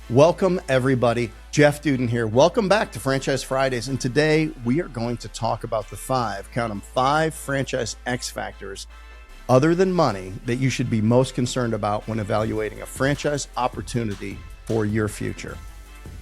Welcome, everybody. Jeff Dudan here. Welcome back to Franchise Fridays. And today we are going to talk about the count them, five franchise X factors other than money that you should be most concerned about when evaluating a franchise opportunity for your future.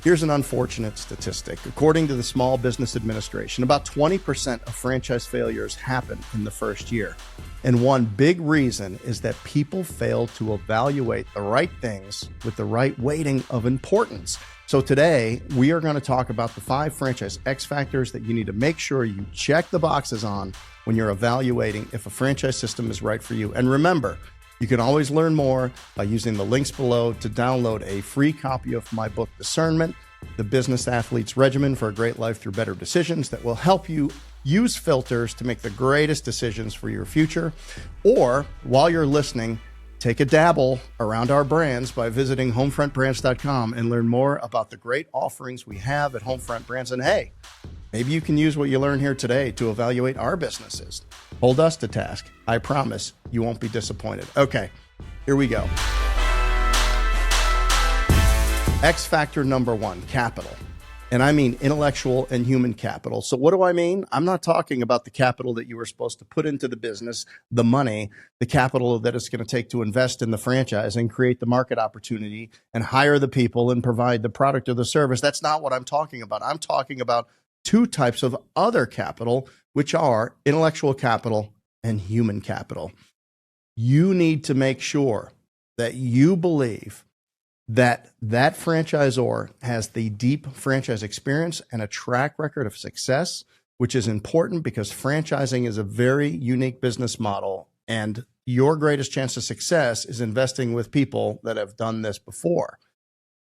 Here's an unfortunate statistic. According to the Small Business Administration, about 20% of franchise failures happen in the first year. And one big reason is that people fail to evaluate the right things with the right weighting of importance. So today, we are going to talk about the five franchise X factors that you need to make sure you check the boxes on when you're evaluating if a franchise system is right for you. And remember, you can always learn more by using the links below to download a free copy of my book, Discernment, The Business Athlete's Regimen for a Great Life Through Better Decisions, that will help you use filters to make the greatest decisions for your future. Or while you're listening, take a dabble around our brands by visiting homefrontbrands.com and learn more about the great offerings we have at Homefront Brands. And hey, maybe you can use what you learn here today to evaluate our businesses. Hold us to task. I promise you won't be disappointed. Okay, here we go. X factor number one, capital. And I mean intellectual and human capital. So what do I mean? I'm not talking about the capital that you were supposed to put into the business, the money, the capital that it's going to take to invest in the franchise and create the market opportunity and hire the people and provide the product or the service. That's not what I'm talking about. I'm talking about two types of other capital, which are intellectual capital and human capital. You need to make sure that you believe that franchisor has the deep franchise experience and a track record of success, which is important because franchising is a very unique business model. And your greatest chance of success is investing with people that have done this before.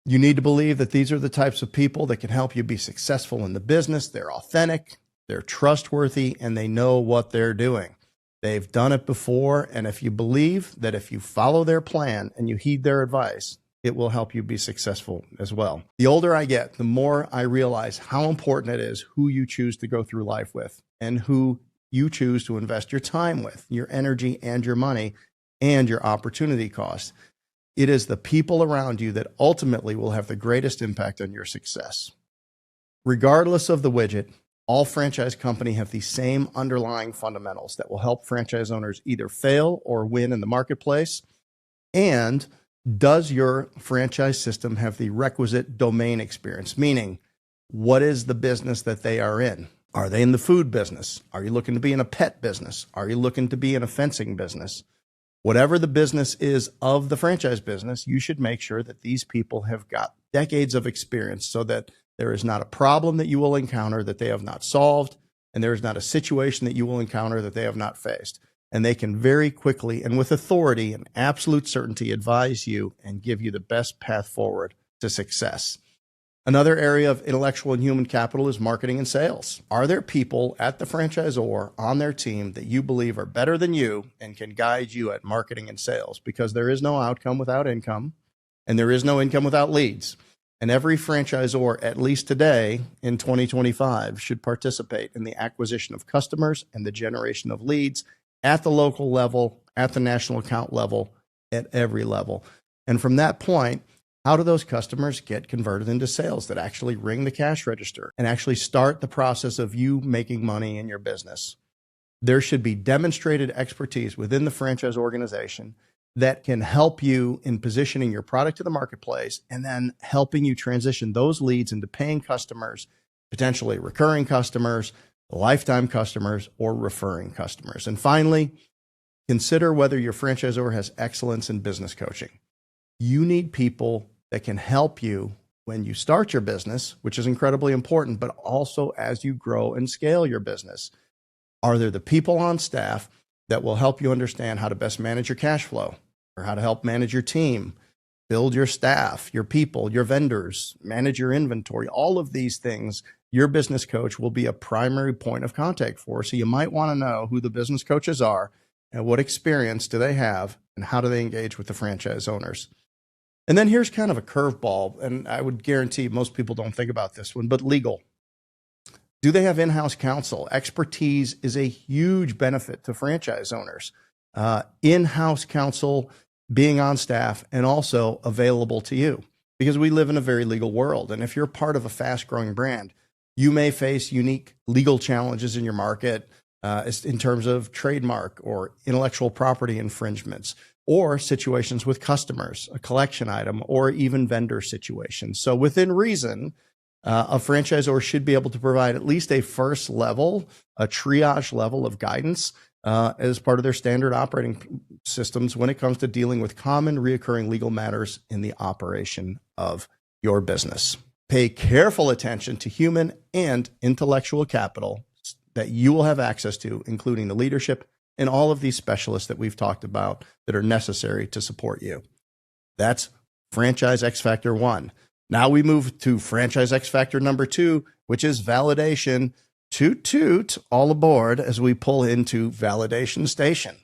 You need to believe that these are the types of people that can help you be successful in the business. They're authentic, they're trustworthy, and they know what they're doing. They've done it before. And if you believe that if you follow their plan and you heed their advice, it will help you be successful as well. The older I get, the more I realize how important it is who you choose to go through life with and who you choose to invest your time with, your energy and your money and your opportunity cost. It is the people around you that ultimately will have the greatest impact on your success. Regardless of the widget, all franchise companies have the same underlying fundamentals that will help franchise owners either fail or win in the marketplace. And does your franchise system have the requisite domain experience? Meaning, what is the business that they are in? Are they in the food business? Are you looking to be in a pet business? Are you looking to be in a fencing business? Whatever the business is of the franchise business, you should make sure that these people have got decades of experience so that there is not a problem that you will encounter that they have not solved, and there is not a situation that you will encounter that they have not faced. And they can very quickly and with authority and absolute certainty advise you and give you the best path forward to success. Another area of intellectual and human capital is marketing and sales. Are there people at the franchisor on their team that you believe are better than you and can guide you at marketing and sales? Because there is no outcome without income, and there is no income without leads. And every franchisor, at least today in 2025, should participate in the acquisition of customers and the generation of leads at the local level, at the national account level, at every level. And from that point, how do those customers get converted into sales that actually ring the cash register and actually start the process of you making money in your business? There should be demonstrated expertise within the franchise organization that can help you in positioning your product to the marketplace and then helping you transition those leads into paying customers, potentially recurring customers, lifetime customers, or referring customers. And finally, consider whether your franchisor has excellence in business coaching. You need people that can help you when you start your business, which is incredibly important, but also as you grow and scale your business. Are there the people on staff that will help you understand how to best manage your cash flow, or how to help manage your team, build your staff, your people, your vendors, manage your inventory? All of these things your business coach will be a primary point of contact for. So you might want to know who the business coaches are and what experience do they have and how do they engage with the franchise owners. And then here's kind of a curveball, and I would guarantee most people don't think about this one, but legal. Do they have in-house counsel? Expertise is a huge benefit to franchise owners. In-house counsel being on staff and also available to you. because we live in a very legal world. And if you're part of a fast growing brand, you may face unique legal challenges in your market in terms of trademark or intellectual property infringements, or situations with customers, a collection item, or even vendor situations. So within reason, a franchisor should be able to provide at least a first level, a triage level of guidance as part of their standard operating systems when it comes to dealing with common reoccurring legal matters in the operation of your business. Pay careful attention to human and intellectual capital that you will have access to, including the leadership and all of these specialists that we've talked about that are necessary to support you. That's Franchise X Factor 1. Now we move to Franchise X Factor number 2, which is validation. Toot toot, all aboard as we pull into validation station.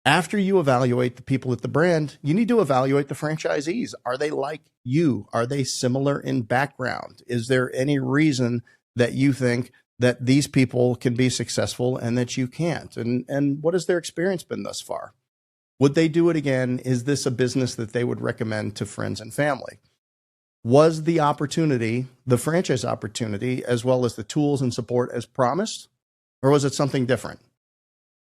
After you evaluate the people at the brand, you need to evaluate the franchisees. Are they like you? Are they similar in background? Is there any reason that you think that these people can be successful and that you can't? And what has their experience been thus far? Would they do it again? Is this a business that they would recommend to friends and family? Was the opportunity, the franchise opportunity, as well as the tools and support as promised? Or was it something different?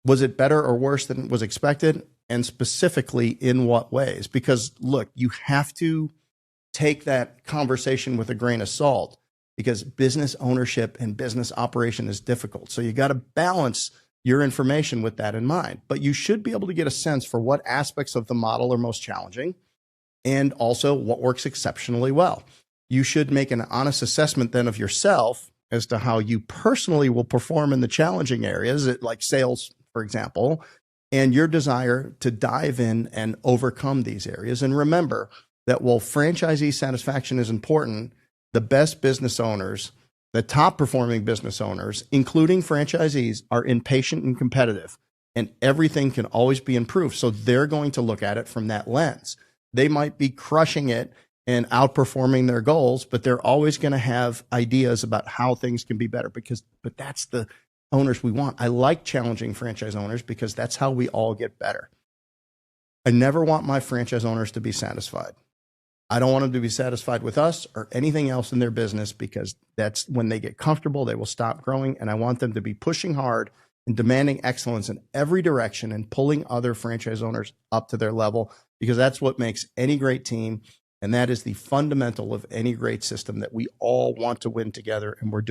Was it better or worse than was expected? And specifically, in what ways? Because look, you have to take that conversation with a grain of salt, because business ownership and business operation is difficult. So you got to balance your information with that in mind. But you should be able to get a sense for what aspects of the model are most challenging, and also what works exceptionally well. You should make an honest assessment then of yourself as to how you personally will perform in the challenging areas, like sales, for example, and your desire to dive in and overcome these areas. And remember that while franchisee satisfaction is important, the best business owners, the top performing business owners, including franchisees, are impatient and competitive, and everything can always be improved. So they're going to look at it from that lens. They might be crushing it and outperforming their goals, but they're always going to have ideas about how things can be better, but that's the owners we want. I like challenging franchise owners because that's how we all get better. I never want my franchise owners to be satisfied. I don't want them to be satisfied with us or anything else in their business, because that's when they get comfortable, they will stop growing. And I want them to be pushing hard and demanding excellence in every direction and pulling other franchise owners up to their level, because that's what makes any great team. And that is the fundamental of any great system, that we all want to win together, and we're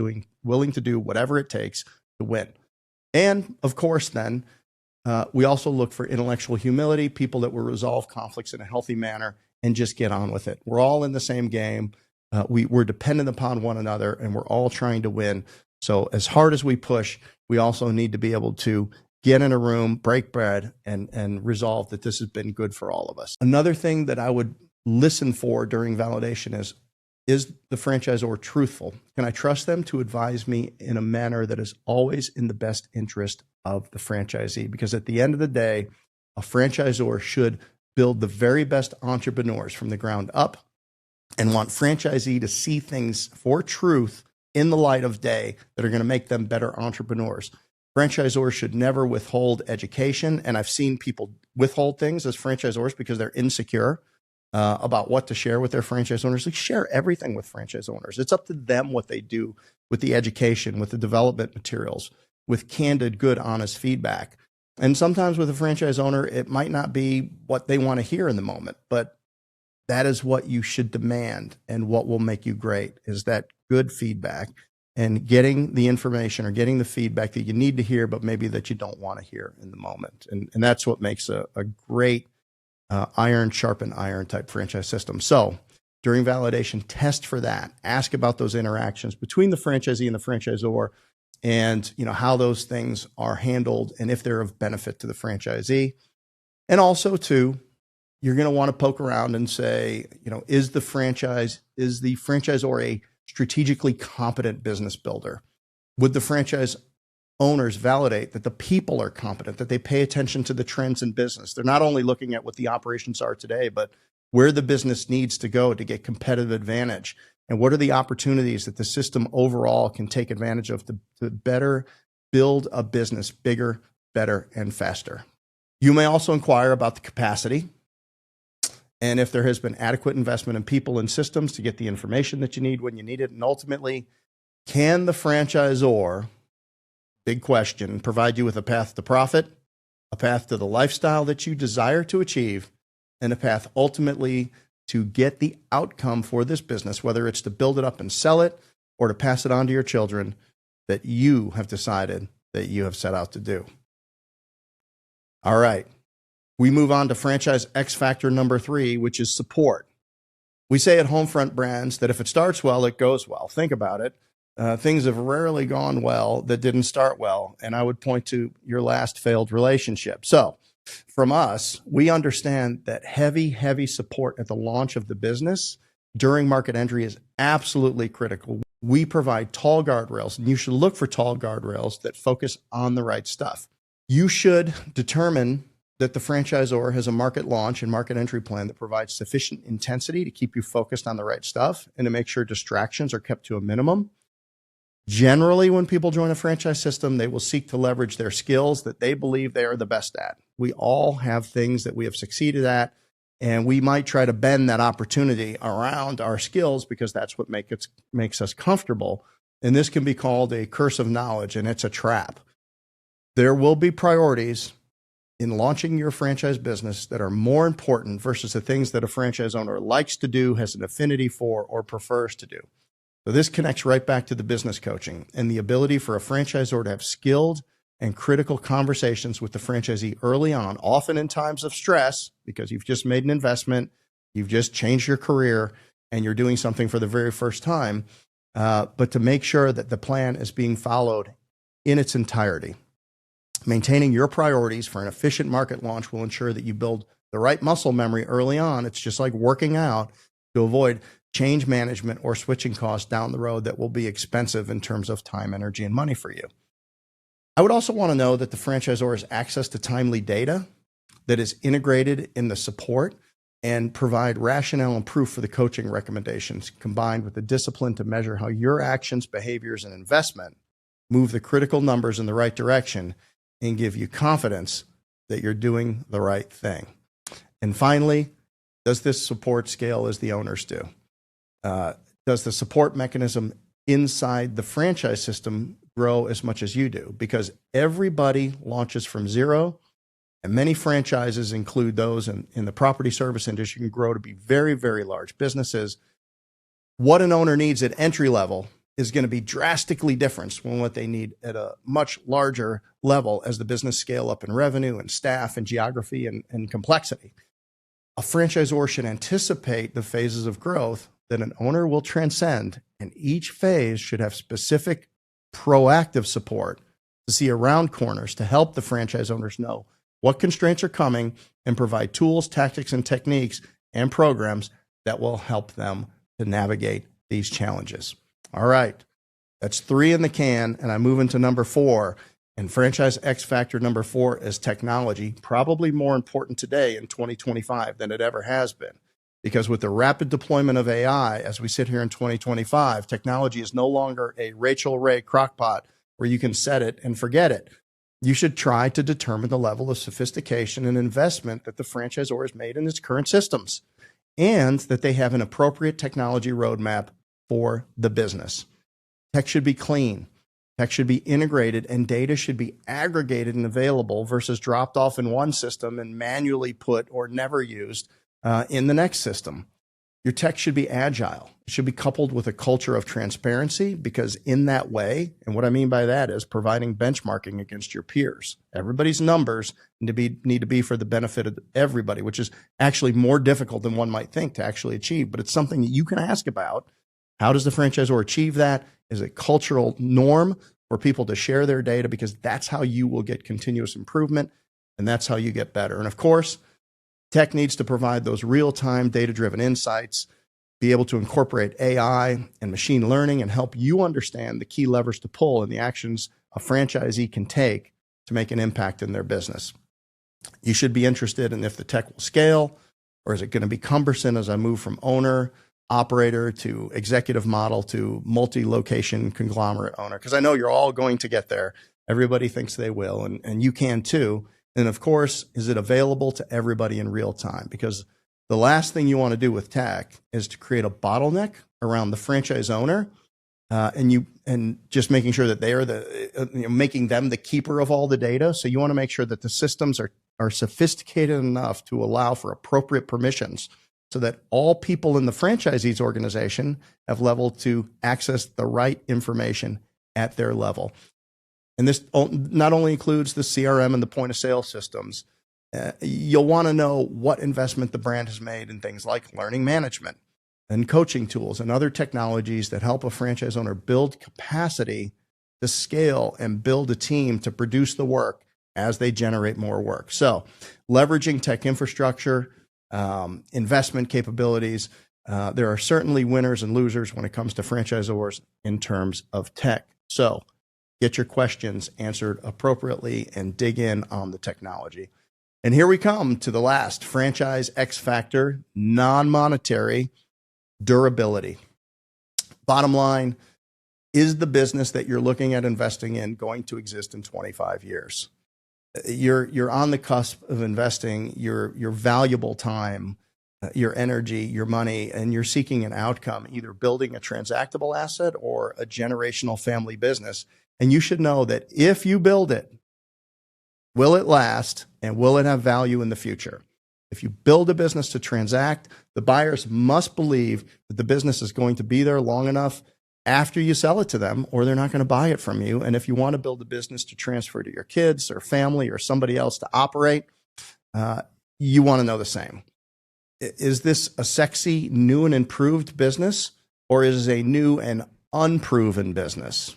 willing to do whatever it takes to win. And of course, then we also look for intellectual humility, people that will resolve conflicts in a healthy manner and just get on with it. We're all in the same game. We're dependent upon one another, and we're all trying to win. So as hard as we push, we also need to be able to get in a room, break bread, and resolve that this has been good for all of us. Another thing that I would listen for during validation is the franchisor truthful? Can I trust them to advise me in a manner that is always in the best interest of the franchisee? Because at the end of the day, a franchisor should build the very best entrepreneurs from the ground up, and want franchisee to see things for truth in the light of day that are going to make them better entrepreneurs. Franchisors should never withhold education. And I've seen people withhold things as franchisors because they're insecure about what to share with their franchise owners. Like, share everything with franchise owners. It's up to them what they do with the education, with the development materials, with candid, good, honest feedback. And sometimes with a franchise owner, it might not be what they want to hear in the moment, but that is what you should demand. And what will make you great is that good feedback and getting the information or getting the feedback that you need to hear, but maybe that you don't want to hear in the moment. And that's what makes a great iron sharpen iron type franchise system. So during validation, test for that. Ask about those interactions between the franchisee and the franchisor, and how those things are handled and if they're of benefit to the franchisee. And also too, you're going to want to poke around and say, is the franchisor a strategically competent business builder? Would the franchise owners validate that the people are competent, that they pay attention to the trends in business? They're not only looking at what the operations are today, but where the business needs to go to get competitive advantage. And what are the opportunities that the system overall can take advantage of to better build a business bigger, better, and faster? You may also inquire about the capacity and if there has been adequate investment in people and systems to get the information that you need when you need it. And ultimately, can the franchisor, big question, provide you with a path to profit, a path to the lifestyle that you desire to achieve, and a path ultimately to get the outcome for this business, whether it's to build it up and sell it or to pass it on to your children, that you have decided that you have set out to do. All right. We move on to franchise X factor number 3, which is support. We say at Homefront Brands that if it starts well, it goes well. Think about it. Things have rarely gone well that didn't start well. And I would point to your last failed relationship. So from us, we understand that heavy support at the launch of the business during market entry is absolutely critical. We provide tall guardrails, and you should look for tall guardrails that focus on the right stuff. You should determine that the franchisor has a market launch and market entry plan that provides sufficient intensity to keep you focused on the right stuff and to make sure distractions are kept to a minimum. Generally, when people join a franchise system, they will seek to leverage their skills that they believe they are the best at. We all have things that we have succeeded at, and we might try to bend that opportunity around our skills because that's what makes us comfortable. And this can be called a curse of knowledge, and it's a trap. There will be priorities in launching your franchise business that are more important versus the things that a franchise owner likes to do, has an affinity for, or prefers to do. So this connects right back to the business coaching and the ability for a franchisor to have skilled and critical conversations with the franchisee early on, often in times of stress, because you've just made an investment, you've just changed your career, and you're doing something for the very first time, but to make sure that the plan is being followed in its entirety. Maintaining your priorities for an efficient market launch will ensure that you build the right muscle memory early on. It's just like working out to avoid change management or switching costs down the road that will be expensive in terms of time, energy, and money for you. I would also want to know that the franchisor has access to timely data that is integrated in the support and provide rationale and proof for the coaching recommendations, combined with the discipline to measure how your actions, behaviors, and investment move the critical numbers in the right direction and give you confidence that you're doing the right thing. And finally, does this support scale as the owners do? Does the support mechanism inside the franchise system grow as much as you do? Because everybody launches from zero, and many franchises include those in the property service industry can grow to be very, very large businesses. What an owner needs at entry level is going to be drastically different from what they need at a much larger level as the business scale up in revenue and staff and geography and complexity. A franchisor should anticipate the phases of growth that an owner will transcend, and each phase should have specific proactive support to see around corners to help the franchise owners know what constraints are coming and provide tools, tactics, and techniques and programs that will help them to navigate these challenges. All right, that's 3 in the can, and I move into number 4. And franchise X factor number 4 is technology, probably more important today in 2025 than it ever has been. Because with the rapid deployment of AI, as we sit here in 2025, technology is no longer a Rachel Ray crockpot where you can set it and forget it. You should try to determine the level of sophistication and investment that the franchisor has made in its current systems, and that they have an appropriate technology roadmap for the business. Tech should be clean. Tech should be integrated, and data should be aggregated and available versus dropped off in one system and manually put or never used in the next system. Your tech should be agile. It should be coupled with a culture of transparency, because in that way, and what I mean by that is providing benchmarking against your peers. Everybody's numbers need to be for the benefit of everybody, which is actually more difficult than one might think to actually achieve, but it's something that you can ask about. How does the franchisor achieve that? Is a cultural norm for people to share their data, because that's how you will get continuous improvement, and that's how you get better. And of course, tech needs to provide those real-time data-driven insights, be able to incorporate AI and machine learning, and help you understand the key levers to pull and the actions a franchisee can take to make an impact in their business. You should be interested in if the tech will scale, or is it going to be cumbersome as I move from owner, operator to executive model to multi-location conglomerate owner? Because I know you're all going to get there. Everybody thinks they will, and you can too. And of course, is it available to everybody in real time? Because The last thing you want to do with tech is to create a bottleneck around the franchise owner, and just making sure that they are making them the keeper of all the data. So you want to make sure that the systems are sophisticated enough to allow for appropriate permissions, so that all people in the franchisee's organization have level to access the right information at their level. And this not only includes the CRM and the point of sale systems. You'll want to know what investment the brand has made in things like learning management and coaching tools and other technologies that help a franchise owner build capacity to scale and build a team to produce the work as they generate more work. So leveraging tech infrastructure, investment capabilities, there are certainly winners and losers when it comes to franchisors in terms of tech. So get your questions answered appropriately and dig in on the technology. And here we come to the last franchise X factor, non-monetary durability. Bottom line, is the business that you're looking at investing in going to exist in 25 years? You're on the cusp of investing your valuable time, your energy, your money, and you're seeking an outcome, either building a transactable asset or a generational family business. And you should know that if you build it, will it last and will it have value in the future? If you build a business to transact, the buyers must believe that the business is going to be there long enough after you sell it to them, or they're not going to buy it from you. And if you want to build a business to transfer to your kids or family or somebody else to operate, you want to know the same. Is this a sexy, new and improved business, or is it a new and unproven business?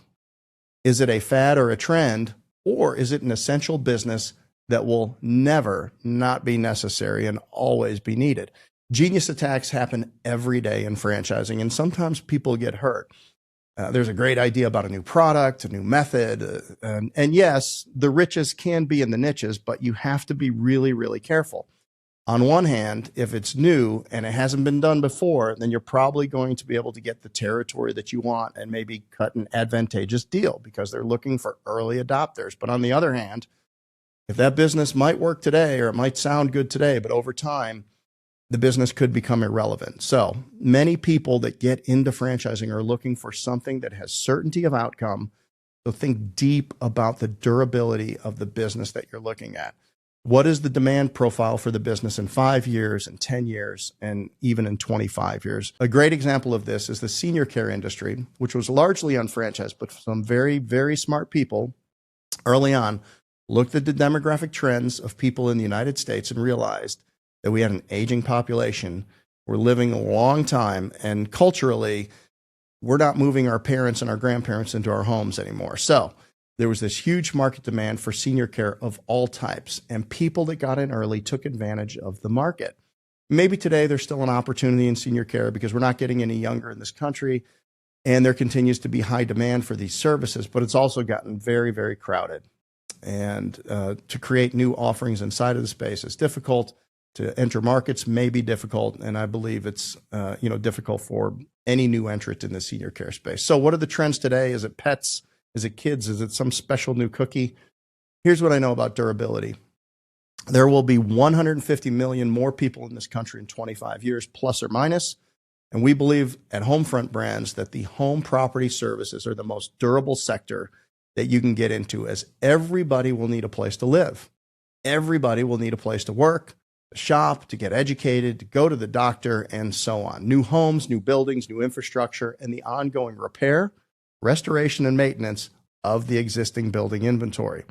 Is it a fad or a trend, or is it an essential business that will never not be necessary and always be needed? Genius attacks happen every day in franchising, and sometimes people get hurt. There's a great idea about a new product, a new method, and yes, the riches can be in the niches, but you have to be really, really careful. On one hand, if it's new and it hasn't been done before, then you're probably going to be able to get the territory that you want and maybe cut an advantageous deal because they're looking for early adopters. But on the other hand, if that business might work today or it might sound good today, but over time, the business could become irrelevant. So many people that get into franchising are looking for something that has certainty of outcome. So think deep about the durability of the business that you're looking at. What is the demand profile for the business in 5 years and 10 years and even in 25 years? A great example of this is the senior care industry, which was largely unfranchised, but some very, very smart people early on looked at the demographic trends of people in the United States and realized that we had an aging population. We're living a long time, and culturally, we're not moving our parents and our grandparents into our homes anymore. So there was this huge market demand for senior care of all types, and people that got in early took advantage of the market. Maybe today there's still an opportunity in senior care because we're not getting any younger in this country, and there continues to be high demand for these services, but it's also gotten very, very crowded. And to create new offerings inside of the space is difficult. To enter markets may be difficult, and I believe it's difficult for any new entrant in the senior care space. So what are the trends today? Is it pets? Is it kids? Is it some special new cookie? Here's what I know about durability. There will be 150 million more people in this country in 25 years, plus or minus. And we believe at Homefront Brands that the home property services are the most durable sector that you can get into, as everybody will need a place to live. Everybody will need a place to work, to shop, to get educated, to go to the doctor, and so on. New homes, new buildings, new infrastructure, and the ongoing repair, restoration, and maintenance of the existing building inventory.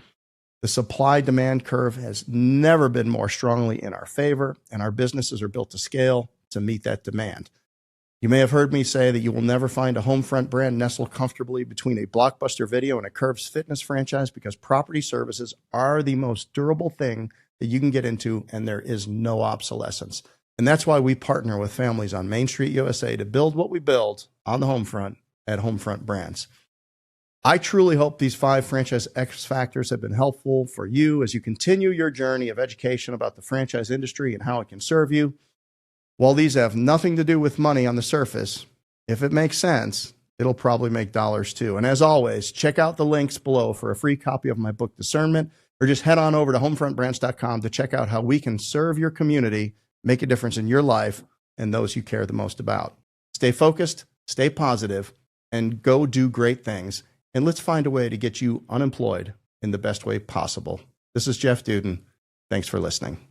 The supply-demand curve has never been more strongly in our favor, and our businesses are built to scale to meet that demand. You may have heard me say that you will never find a Homefront brand nestled comfortably between a Blockbuster Video and a Curves Fitness franchise, because property services are the most durable thing that you can get into, and there is no obsolescence. And that's why we partner with families on Main Street, USA to build what we build on the Homefront at Homefront Brands. I truly hope these 5 franchise X factors have been helpful for you as you continue your journey of education about the franchise industry and how it can serve you. While these have nothing to do with money on the surface, if it makes sense, it'll probably make dollars too. And as always, check out the links below for a free copy of my book, Discernment, or just head on over to homefrontbrands.com to check out how we can serve your community make a difference in your life and those you care the most about. Stay focused, stay positive, and go do great things. And let's find a way to get you unemployed in the best way possible. This is Jeff Dudan. Thanks for listening.